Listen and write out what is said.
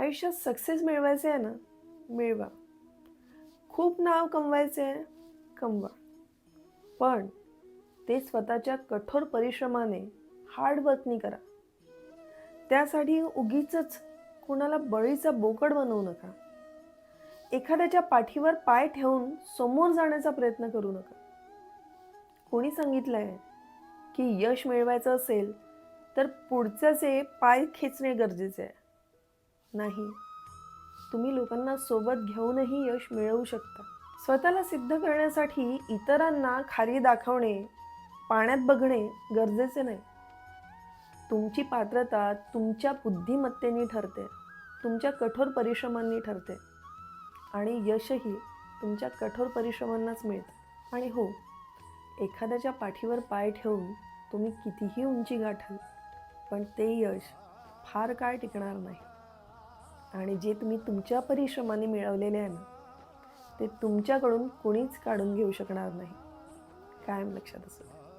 आयुष्यात सक्सेस मिळवायचे आहे ना, मिळवा. खूप नाव कमवायचे आहे, कमवा. पण ते स्वतःच्या कठोर परिश्रमाने, हार्डवर्कनी करा. त्यासाठी उगीचच कुणाला बळीचा बोकड बनवू नका. एखाद्याच्या पाठीवर पाय ठेवून समोर जाण्याचा प्रयत्न करू नका. कोणी सांगितलंय की यश मिळवायचं असेल तर पुढच्याचे पाय खेचणे गरजेचे आहे? नाही. तुम्ही लोकांना सोबत घेऊनही यश मिळवू शकता. स्वतःला सिद्ध करण्यासाठी इतरांना खाली दाखवणे, पाण्यात बघणे गरजेचे नाही. तुमची पात्रता तुमच्या बुद्धिमत्तेने ठरते, तुमच्या कठोर परिश्रमांनी ठरते आणि यशही तुमच्या कठोर परिश्रमांनाच मिळतं. आणि हो, एखाद्याच्या पाठीवर पाय ठेवून तुम्ही कितीही उंची गाठाल, पण ते यश फार काळ टिकणार नाही. आणि जे तुम्ही तुमच्या परिश्रमाने मिळवलेले आहे ना, ते तुमच्याकडून कोणीच काढून घेऊ शकणार नाही. कायम लक्षात असू द्या.